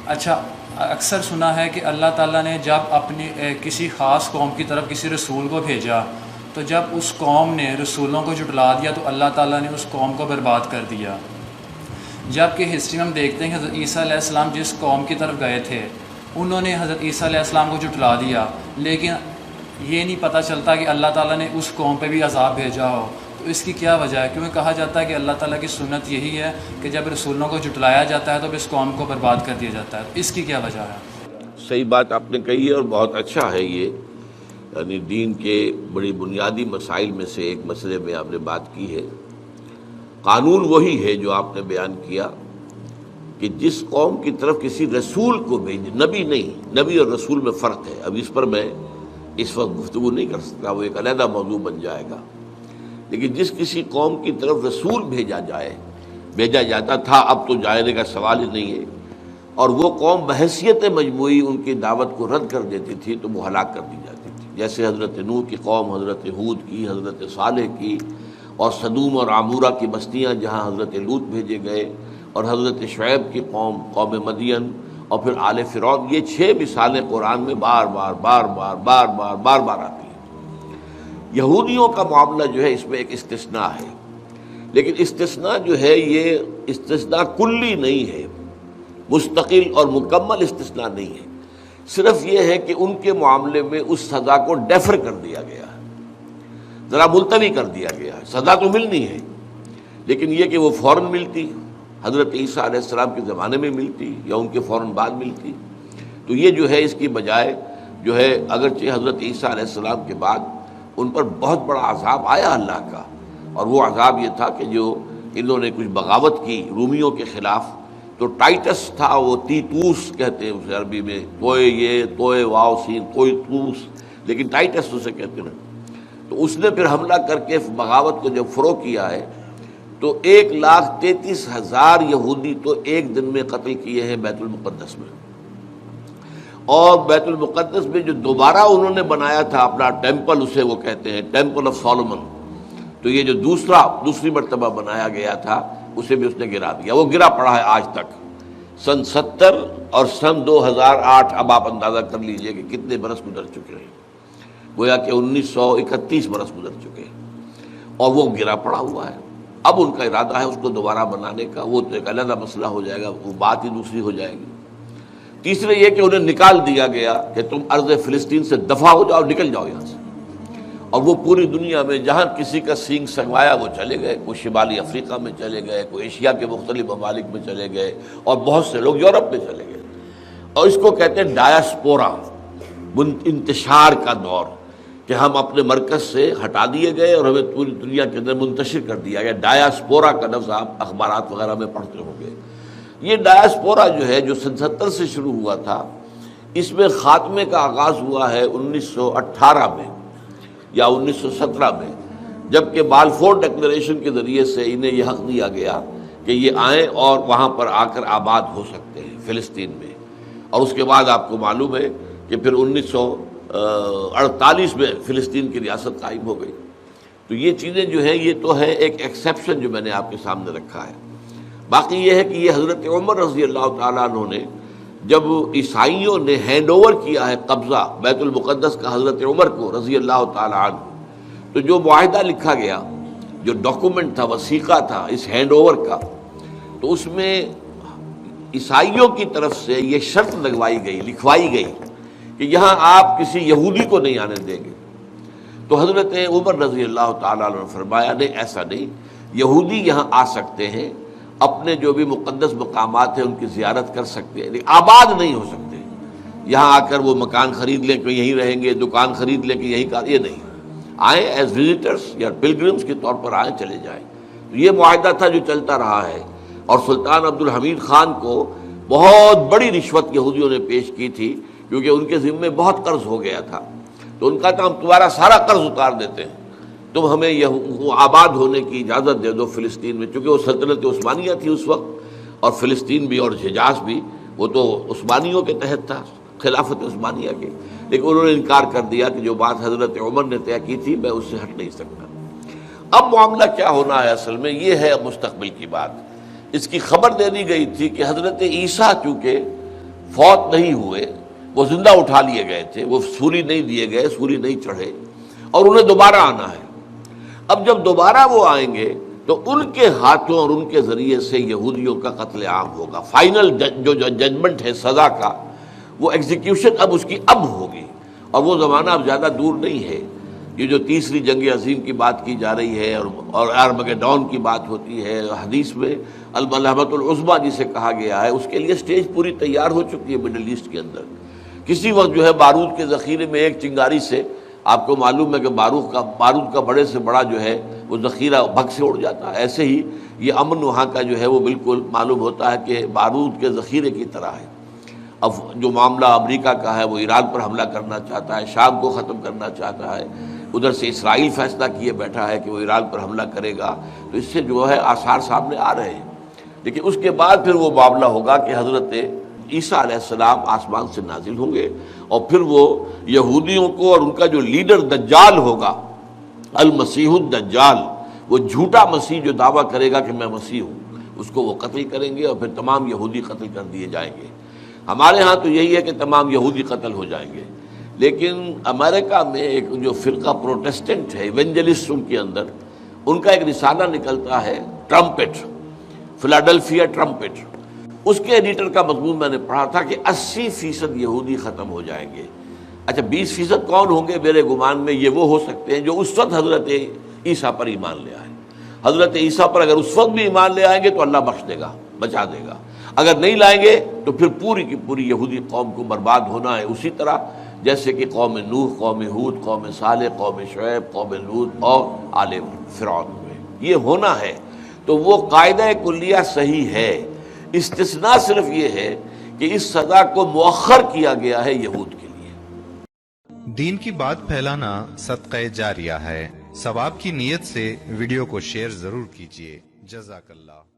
اچھا، اکثر سنا ہے کہ اللہ تعالیٰ نے جب اپنی کسی خاص قوم کی طرف کسی رسول کو بھیجا تو جب اس قوم نے رسولوں کو جھٹلا دیا تو اللہ تعالیٰ نے اس قوم کو برباد کر دیا، جبکہ ہسٹری میں ہم دیکھتے ہیں کہ حضرت عیسیٰ علیہ السلام جس قوم کی طرف گئے تھے انہوں نے حضرت عیسیٰ علیہ السلام کو جھٹلا دیا، لیکن یہ نہیں پتہ چلتا کہ اللہ تعالیٰ نے اس قوم پہ بھی عذاب بھیجا ہو۔ تو اس کی کیا وجہ ہے؟ کیونکہ کہا جاتا ہے کہ اللہ تعالیٰ کی سنت یہی ہے کہ جب رسولوں کو جھٹلایا جاتا ہے تو اس قوم کو برباد کر دیا جاتا ہے، تو اس کی کیا وجہ ہے؟ صحیح بات آپ نے کہی ہے اور بہت اچھا ہے یہ، یعنی دین کے بڑی بنیادی مسائل میں سے ایک مسئلے میں آپ نے بات کی ہے۔ قانون وہی ہے جو آپ نے بیان کیا کہ جس قوم کی طرف کسی رسول کو بھیج، نبی نہیں، نبی اور رسول میں فرق ہے، اب اس پر میں اس وقت گفتگو نہیں کر سکتا، وہ ایک علیحدہ موضوع بن جائے گا، لیکن جس کسی قوم کی طرف رسول بھیجا جاتا تھا، اب تو جانے کا سوال ہی نہیں ہے، اور وہ قوم بحیثیت مجموعی ان کی دعوت کو رد کر دیتی تھی تو وہ ہلاک کر دی جاتی تھی، جیسے حضرت نوح کی قوم حضرت ہود کی، حضرت صالح کی، اور سدوم اور عمورہ کی بستیاں جہاں حضرت لوط بھیجے گئے، اور حضرت شعیب کی قوم مدین، اور پھر آل فرعون۔ یہ 6 مثالیں قرآن میں بار بار آتی ہیں۔ یہودیوں کا معاملہ جو ہے اس میں ایک استثناء ہے، لیکن استثناء جو ہے یہ استثناء کلی نہیں ہے، مستقل اور مکمل استثناء نہیں ہے، صرف یہ ہے کہ ان کے معاملے میں اس سزا کو ڈیفر کر دیا گیا ہے، ذرا ملتوی کر دیا گیا ہے۔ سزا تو ملنی ہے، لیکن یہ کہ وہ فوراً ملتی، حضرت عیسیٰ علیہ السلام کے زمانے میں ملتی یا ان کے فوراً بعد ملتی، تو یہ جو ہے اس کی بجائے جو ہے اگرچہ حضرت عیسیٰ علیہ السلام کے بعد ان پر بہت بڑا عذاب آیا اللہ کا، اور وہ عذاب یہ تھا کہ جو انہوں نے کچھ بغاوت کی رومیوں کے خلاف، تو ٹائٹس تھا، وہ تیتوس کہتے ہیں اسے عربی میں، توئے واو سین کوئی توس، لیکن ٹائٹس اسے کہتے ہیں، تو اس نے پھر حملہ کر کے بغاوت کو جب فروغ کیا ہے تو 1,33,000 یہودی تو ایک دن میں قتل کیے ہیں بیت المقدس میں، اور بیت المقدس میں جو دوبارہ انہوں نے بنایا تھا اپنا ٹیمپل، اسے وہ کہتے ہیں ٹیمپل آف سولومن، تو یہ جو دوسری مرتبہ بنایا گیا تھا اسے بھی اس نے گرا دیا، وہ گرا پڑا ہے آج تک، سن 70 اور سن 2008، اب آپ اندازہ کر لیجئے کہ کتنے برس گزر چکے ہیں، گویا کہ 1931 برس گزر چکے ہیں، اور وہ گرا پڑا ہوا ہے۔ اب ان کا ارادہ ہے اس کو دوبارہ بنانے کا، وہ تو ایک علیحدہ مسئلہ ہو جائے گا، وہ بات ہی دوسری ہو جائے گی۔ تیسرے یہ کہ انہیں نکال دیا گیا کہ تم ارض فلسطین سے دفع ہو جاؤ، نکل جاؤ یہاں سے، اور وہ پوری دنیا میں جہاں کسی کا سینگ سنگوایا وہ چلے گئے، کوئی شمالی افریقہ میں چلے گئے، کوئی ایشیا کے مختلف ممالک میں چلے گئے، اور بہت سے لوگ یورپ میں چلے گئے، اور اس کو کہتے ہیں ڈایاسپورا، انتشار کا دور، کہ ہم اپنے مرکز سے ہٹا دیے گئے اور ہمیں پوری دنیا کے اندر منتشر کر دیا گیا۔ ڈایاسپورا کا لفظ آپ اخبارات وغیرہ میں پڑھتے ہوں گے۔ یہ ڈایاسپورا جو ہے جو سن 70 سے شروع ہوا تھا، اس میں خاتمے کا آغاز ہوا ہے 1918 میں یا 1917 میں، جبکہ بالفور ڈکلریشن کے ذریعے سے انہیں یہ حق دیا گیا کہ یہ آئیں اور وہاں پر آ کر آباد ہو سکتے ہیں فلسطین میں، اور اس کے بعد آپ کو معلوم ہے کہ پھر 1948 میں فلسطین کی ریاست قائم ہو گئی۔ تو یہ چیزیں جو ہیں یہ تو ہے ایک ایکسیپشن جو میں نے آپ کے سامنے رکھا ہے۔ باقی یہ ہے کہ یہ حضرت عمر رضی اللہ تعالیٰ عنہ نے جب عیسائیوں نے ہینڈ اوور کیا ہے قبضہ بیت المقدس کا حضرت عمر کو رضی اللہ تعالیٰ عنہ، تو جو معاہدہ لکھا گیا، جو ڈاکومنٹ تھا، وثیقہ تھا اس ہینڈ اوور کا، تو اس میں عیسائیوں کی طرف سے یہ شرط لکھوائی گئی کہ یہاں آپ کسی یہودی کو نہیں آنے دیں گے۔ تو حضرت عمر رضی اللہ تعالیٰ عنہ نے فرمایا نہیں، ایسا نہیں، یہودی یہاں آ سکتے ہیں، اپنے جو بھی مقدس مقامات ہیں ان کی زیارت کر سکتے ہیں، لیکن آباد نہیں ہو سکتے، یہاں آ کر وہ مکان خرید لیں کہ یہیں رہیں گے، دکان خرید لیں کہ یہیں کا، یہ نہیں، آئیں ایز وزٹرز یا پلگرمز کے طور پر آئیں، چلے جائیں۔ تو یہ معاہدہ تھا جو چلتا رہا ہے، اور سلطان عبد الحمید خان کو بہت بڑی رشوت یہودیوں نے پیش کی تھی، کیونکہ ان کے ذمے بہت قرض ہو گیا تھا، تو ان کا تو ہم تمہارا سارا قرض اتار دیتے ہیں، تم ہمیں آباد ہونے کی اجازت دے دو فلسطین میں، چونکہ وہ سلطنت عثمانیہ تھی اس وقت، اور فلسطین بھی اور حجاز بھی وہ تو عثمانیوں کے تحت تھا، خلافت عثمانیہ کے، لیکن انہوں نے انکار کر دیا کہ جو بات حضرت عمر نے طے کی تھی میں اس سے ہٹ نہیں سکتا۔ اب معاملہ کیا ہونا ہے اصل میں، یہ ہے مستقبل کی بات۔ اس کی خبر دے دی گئی تھی کہ حضرت عیسیٰ چونکہ فوت نہیں ہوئے، وہ زندہ اٹھا لیے گئے تھے، وہ سولی نہیں دیے گئے، سولی نہیں چڑھے، اور انہیں دوبارہ آنا ہے۔ اب جب دوبارہ وہ آئیں گے تو ان کے ہاتھوں اور ان کے ذریعے سے یہودیوں کا قتل عام ہوگا۔ فائنل جو ججمنٹ ہے سزا کا، وہ ایگزیکیوشن اب اس کی اب ہوگی، اور وہ زمانہ اب زیادہ دور نہیں ہے۔ یہ جو تیسری جنگ عظیم کی بات کی جا رہی ہے اور آرمگیڈون کی بات ہوتی ہے، حدیث میں الملحمۃ العظمیٰ جسے کہا گیا ہے، اس کے لیے سٹیج پوری تیار ہو چکی ہے مڈل ایسٹ کے اندر۔ کسی وقت جو ہے بارود کے ذخیرے میں ایک چنگاری سے، آپ کو معلوم ہے کہ بارود کا بڑے سے بڑا جو ہے وہ ذخیرہ بھگ سے اڑ جاتا ہے، ایسے ہی یہ امن وہاں کا جو ہے وہ بالکل معلوم ہوتا ہے کہ بارود کے ذخیرے کی طرح ہے۔ اب جو معاملہ امریکہ کا ہے وہ ایران پر حملہ کرنا چاہتا ہے، شام کو ختم کرنا چاہتا ہے، ادھر سے اسرائیل فیصلہ کیے بیٹھا ہے کہ وہ ایران پر حملہ کرے گا، تو اس سے جو ہے آثار سامنے آ رہے ہیں۔ لیکن اس کے بعد پھر وہ معاملہ ہوگا کہ حضرت عیسیٰ علیہ السلام آسمان سے نازل ہوں گے، اور پھر وہ یہودیوں کو اور ان کا جو لیڈر دجال ہوگا، المسیح الدجال، وہ جھوٹا مسیح جو دعویٰ کرے گا کہ میں مسیح ہوں، اس کو وہ قتل کریں گے، اور پھر تمام یہودی قتل کر دیے جائیں گے۔ ہمارے ہاں تو یہی ہے کہ تمام یہودی قتل ہو جائیں گے، لیکن امریکہ میں ایک جو فرقہ پروٹیسٹنٹ ہے، ایونجلسٹ، ان کے اندر ان کا ایک رسالہ نکلتا ہے ٹرمپٹ، فلاڈلفیا ٹرمپٹ۔ اس کے ایڈیٹر کا مضمون میں نے پڑھا تھا کہ 80% یہودی ختم ہو جائیں گے۔ اچھا 20% کون ہوں گے؟ میرے گمان میں یہ وہ ہو سکتے ہیں جو اس وقت حضرت عیسیٰ پر ایمان لے آئے۔ حضرت عیسیٰ پر اگر اس وقت بھی ایمان لے آئیں گے تو اللہ بخش دے گا، بچا دے گا، اگر نہیں لائیں گے تو پھر پوری کی پوری یہودی قوم کو برباد ہونا ہے، اسی طرح جیسے کہ قوم نوح، قوم ہود، قوم صالح، قوم شعیب، قوم لوط اور آل فرعون میں یہ ہونا ہے۔ تو وہ قاعدہ کلیہ صحیح ہے، استثناء صرف یہ ہے کہ اس سزا کو مؤخر کیا گیا ہے یہود کے لیے۔ دین کی بات پھیلانا صدقہ جاریہ ہے، ثواب کی نیت سے ویڈیو کو شیئر ضرور کیجیے۔ جزاک اللہ۔